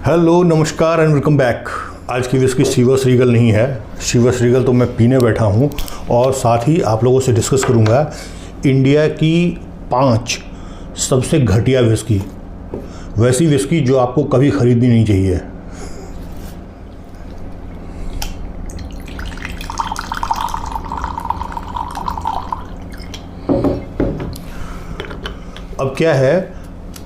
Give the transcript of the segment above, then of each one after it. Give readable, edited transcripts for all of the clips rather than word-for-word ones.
Hello, नमस्कार and welcome back. आज की विस्की शिवस रीगल नहीं है। शिवस रीगल तो मैं पीने बैठा हूँ और साथ ही आप लोगों से डिस्कस करूँगा इंडिया की 5 सबसे घटिया विस्की, वैसी विस्की जो आपको कभी ख़रीदनी नहीं चाहिए। अब क्या है,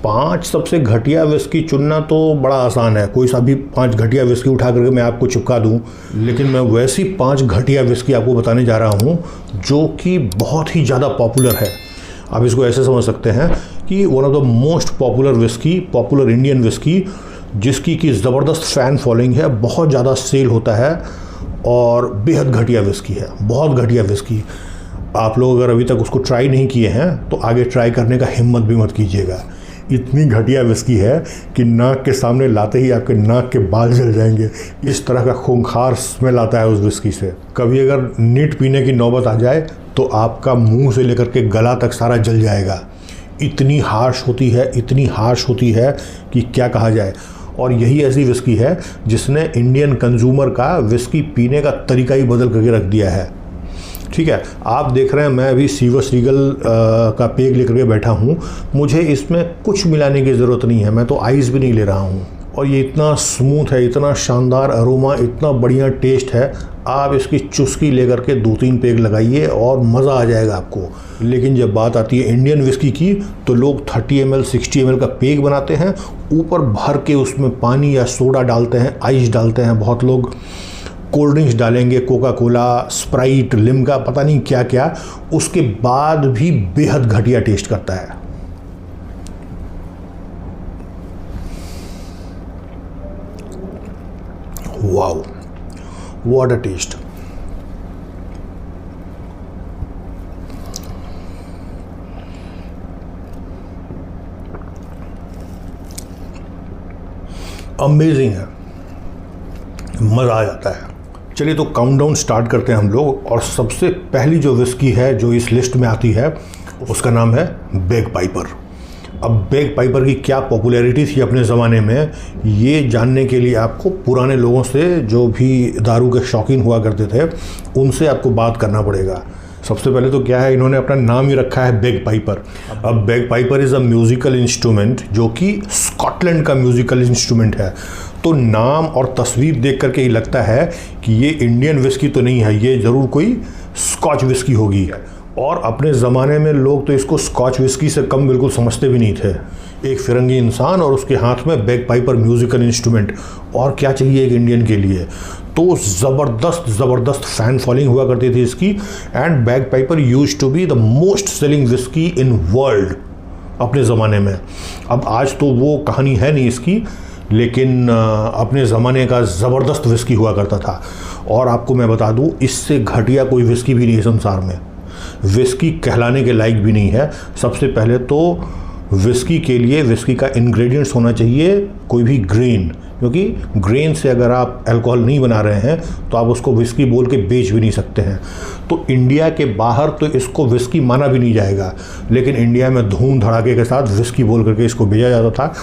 5 सबसे घटिया विस्की चुनना तो बड़ा आसान है। कोई सा भी 5 घटिया विस्की उठा करके मैं आपको चिपका दूं, लेकिन मैं वैसी 5 घटिया विस्की आपको बताने जा रहा हूं जो कि बहुत ही ज़्यादा पॉपुलर है। आप इसको ऐसे समझ सकते हैं कि one of the most popular whisky, popular Indian whisky, जिसकी की ज़बरदस्त फ़ैन फॉलोइंग है, बहुत ज़्यादा सेल होता है और बेहद घटिया विस्की है, बहुत घटिया विस्की। आप लोग अगर अभी तक उसको ट्राई नहीं किए हैं तो आगे ट्राई करने का हिम्मत भी मत कीजिएगा। इतनी घटिया विस्की है कि नाक के सामने लाते ही आपके नाक के बाल जल जाएंगे। इस तरह का खूंखार स्मेल आता है उस विस्की से। कभी अगर नीट पीने की नौबत आ जाए तो आपका मुंह से लेकर के गला तक सारा जल जाएगा। इतनी हार्श होती है, इतनी हार्श होती है कि क्या कहा जाए। और यही ऐसी विस्की है जिसने इंडियन कंज्यूमर का विस्की पीने का तरीका ही बदल करके रख दिया है। ठीक है, आप देख रहे हैं मैं अभी शिवस रीगल का पेग लेकर के बैठा हूँ। मुझे इसमें कुछ मिलाने की ज़रूरत नहीं है, मैं तो आइस भी नहीं ले रहा हूँ। और ये इतना स्मूथ है, इतना शानदार अरोमा, इतना बढ़िया टेस्ट है। आप इसकी चुस्की लेकर के 2-3 पेग लगाइए और मज़ा आ जाएगा आपको। लेकिन जब बात आती है इंडियन विस्की की तो लोग 30 ml 60 ml का पेग बनाते हैं, ऊपर भर के उसमें पानी या सोडा डालते हैं, आइस डालते हैं। बहुत लोग कोल्ड ड्रिंक्स डालेंगे, कोका कोला, स्प्राइट, लिम्का, पता नहीं क्या क्या, उसके बाद भी बेहद घटिया टेस्ट करता है। Wow, what a taste. Amazing है, मज़ा आ जाता है। चलिए तो काउंटडाउन स्टार्ट करते हैं हम लोग। और सबसे पहली जो विस्की है जो इस लिस्ट में आती है उसका नाम है बैग पाइपर। अब बैग पाइपर की क्या पॉपुलैरिटी थी अपने ज़माने में, ये जानने के लिए आपको पुराने लोगों से, जो भी दारू के शौकीन हुआ करते थे, उनसे आपको बात करना पड़ेगा। सबसे पहले तो क्या है, इन्होंने अपना नाम ही रखा है बैग पाइपर। अब bag Piper is a musical instrument जो कि स्कॉटलैंड का म्यूज़िकल इंस्ट्रूमेंट है। तो नाम और तस्वीर देख करके ही लगता है कि ये इंडियन विस्की तो नहीं है, ये ज़रूर कोई स्कॉच विस्की होगी। और अपने ज़माने में लोग तो इसको स्कॉच विस्की से कम बिल्कुल समझते भी नहीं थे। एक फिरंगी इंसान और उसके हाथ में बैग पाइपर म्यूज़िकल इंस्ट्रूमेंट, और क्या चाहिए एक इंडियन के लिए। तो ज़बरदस्त फ़ैन फॉलोइंग हुआ करती थी इसकी। And Bagpiper used to be the most selling whisky in world अपने ज़माने में। अब आज तो वो कहानी है नहीं इसकी, लेकिन अपने ज़माने का ज़बरदस्त विस्की हुआ करता था। और आपको मैं बता दूं, इससे घटिया कोई विस्की भी नहीं है संसार में। विस्की कहलाने के लायक भी नहीं है। सबसे पहले तो विस्की के लिए विस्की का इंग्रेडिएंट्स होना चाहिए कोई भी ग्रेन, क्योंकि ग्रेन से अगर आप अल्कोहल नहीं बना रहे हैं तो आप उसको विस्की बोल के बेच भी नहीं सकते हैं। तो इंडिया के बाहर तो इसको विस्की माना भी नहीं जाएगा, लेकिन इंडिया में धूम धड़ाके के साथ विस्की बोल करके इसको भेजा जाता था।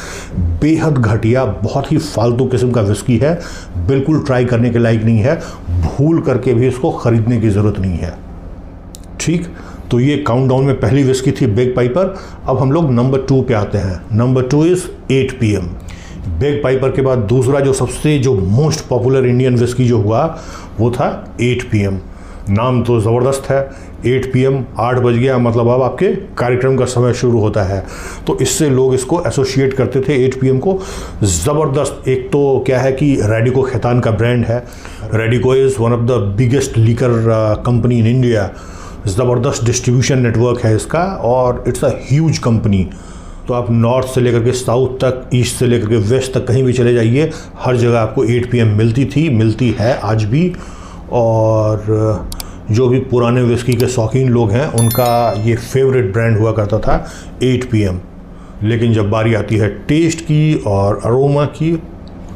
बेहद घटिया, बहुत ही फालतू किस्म का विस्की है, बिल्कुल ट्राई करने के लायक नहीं है। भूल करके भी इसको ख़रीदने की ज़रूरत नहीं है। ठीक, तो ये काउंटडाउन में पहली विस्की थी बैग पाइपर। अब हम लोग नंबर 2 पे आते हैं। Number 2 is 8 PM। Bag Piper के बाद दूसरा जो मोस्ट पॉपुलर इंडियन विस्की जो हुआ वो था 8 PM। नाम तो ज़बरदस्त है, 8 PM, 8 बज गया, मतलब अब आपके कार्यक्रम का समय शुरू होता है। तो इससे लोग इसको एसोसिएट करते थे 8 PM को। ज़बरदस्त। एक तो क्या है कि रेडिको खैतान का ब्रांड है। Radico is one of the biggest liquor company in India. ज़बरदस्त डिस्ट्रीब्यूशन नेटवर्क है इसका और इट्स अ ह्यूज कंपनी। तो आप नॉर्थ से लेकर के साउथ तक, ईस्ट से लेकर के वेस्ट तक कहीं भी चले जाइए, हर जगह आपको 8 PM मिलती थी, मिलती है आज भी। और जो भी पुराने विस्की के शौकीन लोग हैं उनका ये फेवरेट ब्रांड हुआ करता था 8 PM। लेकिन जब बारी आती है टेस्ट की और अरोमा की,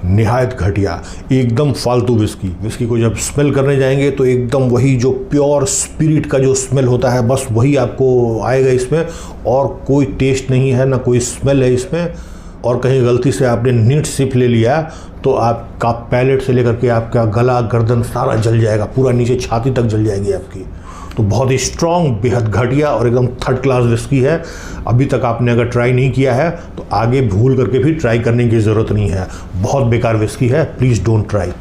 निहायत घटिया, एकदम फालतू विस्की को जब स्मेल करने जाएंगे तो एकदम वही जो प्योर स्पिरिट का जो स्मेल होता है बस वही आपको आएगा इसमें, और कोई टेस्ट नहीं है, ना कोई स्मेल है इसमें। और कहीं गलती से आपने नीट सिप ले लिया तो आपका पैलेट से लेकर के आपका गला गर्दन सारा जल जाएगा, पूरा नीचे छाती तक जल जाएगी आपकी। तो बहुत ही स्ट्रॉन्ग, बेहद घटिया और एकदम थर्ड क्लास विस्की है। अभी तक आपने अगर ट्राई नहीं किया है तो आगे भूल करके भी ट्राई करने की ज़रूरत नहीं है। बहुत बेकार विस्की है, प्लीज़ डोंट ट्राई।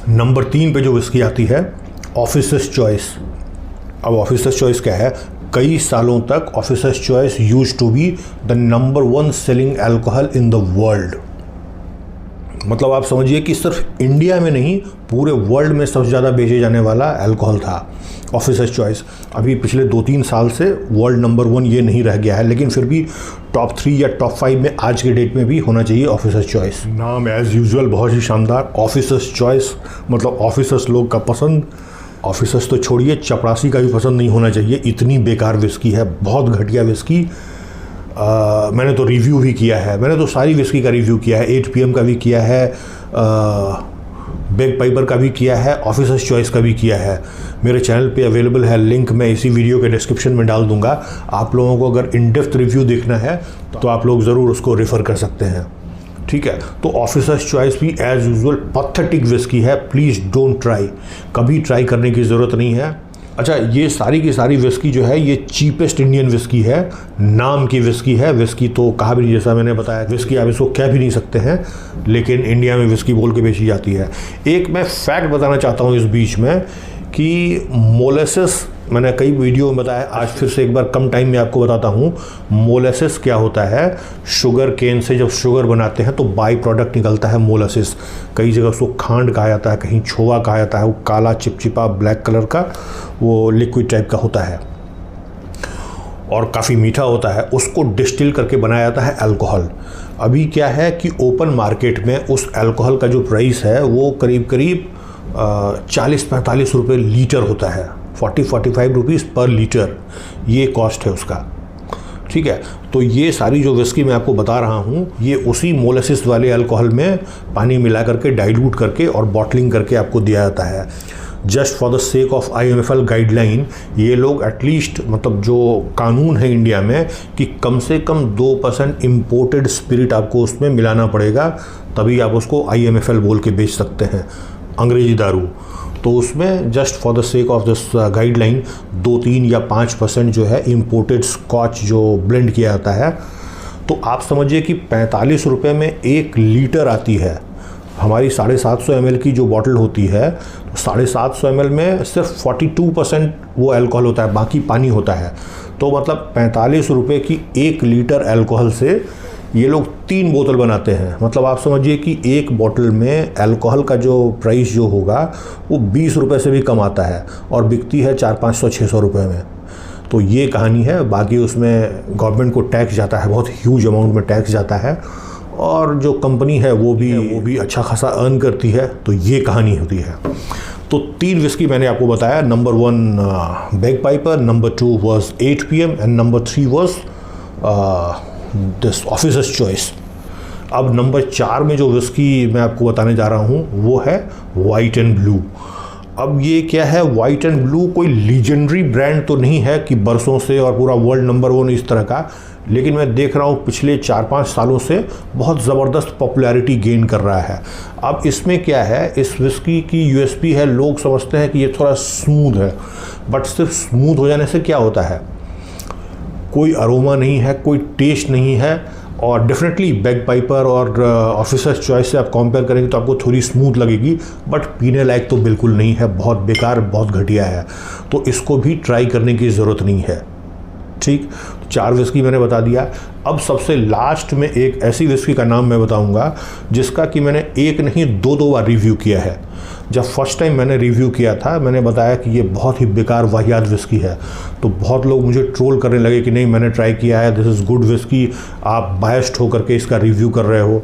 नंबर 3 पे जो विस्की आती है ऑफिसर्स चॉइस। अब ऑफिसर्स चॉइस क्या है? कई सालों तक Officer's Choice used to be the number 1 selling alcohol in the world. मतलब आप समझिए कि सिर्फ इंडिया में नहीं, पूरे वर्ल्ड में सबसे ज़्यादा बेचे जाने वाला अल्कोहल था ऑफिसर्स चॉइस। अभी पिछले 2-3 साल से वर्ल्ड नंबर 1 ये नहीं रह गया है, लेकिन फिर भी टॉप 3 या टॉप 5 में आज के डेट में भी होना चाहिए ऑफिसर्स चॉइस। नाम एज़ यूजुअल बहुत ही शानदार, ऑफिसर्स चॉइस, मतलब ऑफिसर्स लोग का पसंद। ऑफिसर्स तो छोड़िए, चपरासी का भी पसंद नहीं होना चाहिए, इतनी बेकार विस्की है, बहुत घटिया विस्की। मैंने तो रिव्यू भी किया है, मैंने तो सारी विस्की का रिव्यू किया है, 8 PM का भी किया है, बैग पाइपर का भी किया है, ऑफिसर्स चॉइस का भी किया है। मेरे चैनल पे अवेलेबल है, लिंक मैं इसी वीडियो के डिस्क्रिप्शन में डाल दूंगा। आप लोगों को अगर इन डेप्थ रिव्यू देखना है तो आप लोग ज़रूर उसको रेफ़र कर सकते हैं, ठीक है। तो ऑफिसर्स चॉइस भी एज़ यूजुअल पथेटिक विस्की है, प्लीज़ डोंट ट्राई, कभी ट्राई करने की ज़रूरत नहीं है। अच्छा, ये सारी की सारी विस्की जो है ये चीपेस्ट इंडियन विस्की है, नाम की विस्की है। विस्की तो कहा भी, जैसा मैंने बताया, विस्की आप इसको कह भी नहीं सकते हैं, लेकिन इंडिया में विस्की बोल के बेची जाती है। एक मैं फैक्ट बताना चाहता हूँ इस बीच में कि मोलेसिस, मैंने कई वीडियो में बताया, आज फिर से एक बार कम टाइम में आपको बताता हूँ। मोलेसिस क्या होता है? शुगर केन से जब शुगर बनाते हैं तो बाई प्रोडक्ट निकलता है मोलेसिस। कई जगह उसको खांड कहा जाता है, कहीं छोवा कहा जाता है। वो काला चिपचिपा ब्लैक कलर का वो लिक्विड टाइप का होता है और काफ़ी मीठा होता है। उसको डिस्टिल करके बनाया जाता है अल्कोहल। अभी क्या है कि ओपन मार्केट में उस अल्कोहल का जो प्राइस है वो करीब करीब 40-45 रुपये लीटर होता है, 40-45 रुपीज़ पर लीटर, ये कॉस्ट है उसका, ठीक है। तो ये सारी जो विस्की मैं आपको बता रहा हूँ ये उसी मोलेसिस वाले अल्कोहल में पानी मिला करके डाइल्यूट करके और बॉटलिंग करके आपको दिया जाता है। Just for the sake of IMFL guideline, ये लोग एटलीस्ट, मतलब जो कानून है इंडिया में कि कम से कम 2% इम्पोर्टेड स्पिरिट आपको उसमें मिलाना पड़ेगा, तभी आप उसको IMFL बोल के बेच सकते हैं, अंग्रेजी दारू। तो उसमें just for the sake of this guideline 2-3 या 5% जो है इम्पोर्टेड स्कॉच जो ब्लेंड किया जाता है। तो आप समझिए कि 45 रुपये में 1 लीटर आती है। हमारी 750 ml की जो बॉटल होती है, तो 750 ml में सिर्फ 42% वो अल्कोहल होता है, बाकी पानी होता है। तो मतलब 45 रुपये की 1 लीटर अल्कोहल से ये लोग 3 बोतल बनाते हैं। मतलब आप समझिए कि एक बोतल में अल्कोहल का जो प्राइस जो होगा वो 20 रुपये से भी कम आता है और बिकती है 400-500-600 रुपये में। तो ये कहानी है। बाकी उसमें गवर्नमेंट को टैक्स जाता है, बहुत ह्यूज अमाउंट में टैक्स जाता है, और जो कंपनी है वो भी अच्छा खासा अर्न करती है। तो ये कहानी होती है। तो 3 विस्की मैंने आपको बताया। Number 1 bag Piper, number 2 was 8 PM and number 3 was this officers Choice. अब नंबर 4 में जो विस्की मैं आपको बताने जा रहा हूँ वो है वाइट एंड ब्लू। अब ये क्या है? वाइट एंड ब्लू कोई लीजेंडरी ब्रांड तो नहीं है कि बरसों से और पूरा वर्ल्ड नंबर 1 इस तरह का, लेकिन मैं देख रहा हूँ पिछले 4-5 सालों से बहुत ज़बरदस्त पॉपुलैरिटी गेन कर रहा है। अब इसमें क्या है, इस विस्की की USP है, लोग समझते हैं कि ये थोड़ा स्मूथ है, बट सिर्फ स्मूथ हो जाने से क्या होता है? कोई अरोमा नहीं है, कोई टेस्ट नहीं है। और डेफिनेटली बैग पाइपर और ऑफिसर्स चॉइस से आप कंपेयर करेंगे तो आपको थोड़ी स्मूथ लगेगी, बट पीने लायक तो बिल्कुल नहीं है, बहुत बेकार, बहुत घटिया है। तो इसको भी ट्राई करने की ज़रूरत नहीं है, ठीक। 4 विस्की मैंने बता दिया। अब सबसे लास्ट में एक ऐसी विस्की का नाम मैं बताऊंगा जिसका कि मैंने एक नहीं 2 बार रिव्यू किया है। जब फर्स्ट टाइम मैंने रिव्यू किया था मैंने बताया कि ये बहुत ही बेकार वाहियात विस्की है, तो बहुत लोग मुझे ट्रोल करने लगे कि नहीं मैंने ट्राई किया है, दिस इज़ गुड विस्की, आप बायस्ड होकर के इसका रिव्यू कर रहे हो।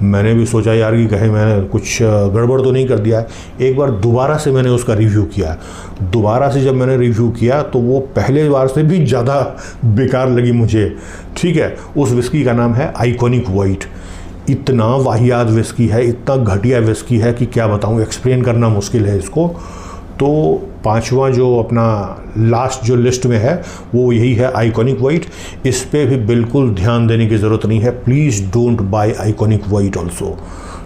मैंने भी सोचा यार कि कहीं मैंने कुछ गड़बड़ तो नहीं कर दिया। एक बार दोबारा से मैंने उसका रिव्यू किया। दोबारा से जब मैंने रिव्यू किया तो वो पहले बार से भी ज़्यादा बेकार लगी मुझे, ठीक है। उस विस्की का नाम है आइकॉनिक वाइट। इतना वाहियात विस्की है, इतना घटिया विस्की है कि क्या बताऊँ, एक्सप्लेन करना मुश्किल है इसको। तो पांचवा जो अपना लास्ट जो लिस्ट में है वो यही है आइकॉनिक वाइट। इस पे भी बिल्कुल ध्यान देने की ज़रूरत नहीं है, please don't buy iconic white also,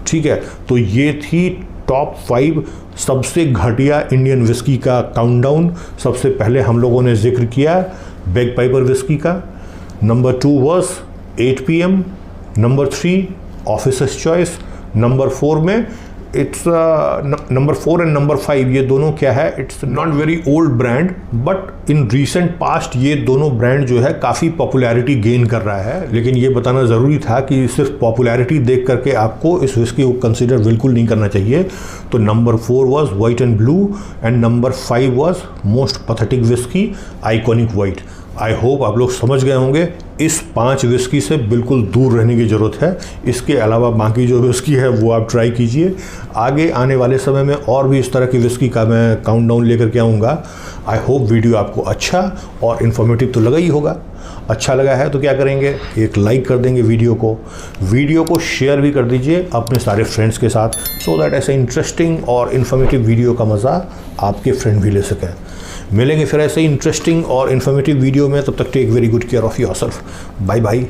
ठीक है। तो ये थी टॉप 5 सबसे घटिया इंडियन विस्की का काउंटडाउन। सबसे पहले हम लोगों ने जिक्र किया बैगपाइपर विस्की का, number 2 was 8 PM, number 3 officers choice, number 4 में इट्स नंबर 4 एंड नंबर 5 ये दोनों क्या है, it's not very old brand but in recent past ये दोनों ब्रांड जो है काफ़ी पॉपुलैरिटी गेन कर रहा है। लेकिन ये बताना ज़रूरी था कि सिर्फ पॉपुलैरिटी देख करके आपको इस विस्की को कंसिडर बिल्कुल नहीं करना चाहिए। तो number 4 was white and blue and number 5 was most pathetic whisky iconic white. I hope आप लोग समझ गए होंगे, इस 5 विस्की से बिल्कुल दूर रहने की ज़रूरत है। इसके अलावा बाकी जो विस्की है वो आप ट्राई कीजिए। आगे आने वाले समय में और भी इस तरह की विस्की का मैं काउंटडाउन लेकर के आऊँगा। आई होप वीडियो आपको अच्छा और इन्फॉर्मेटिव तो लगा ही होगा। अच्छा लगा है तो क्या करेंगे, एक लाइक कर देंगे वीडियो को शेयर भी कर दीजिए अपने सारे फ्रेंड्स के साथ, सो दैट ऐसे इंटरेस्टिंग और इन्फॉर्मेटिव वीडियो का मज़ा आपके फ्रेंड भी ले सकें। मिलेंगे फिर ऐसे इंटरेस्टिंग और इन्फॉर्मेटिव वीडियो में, तब तक take very good care of yourself. Bye bye.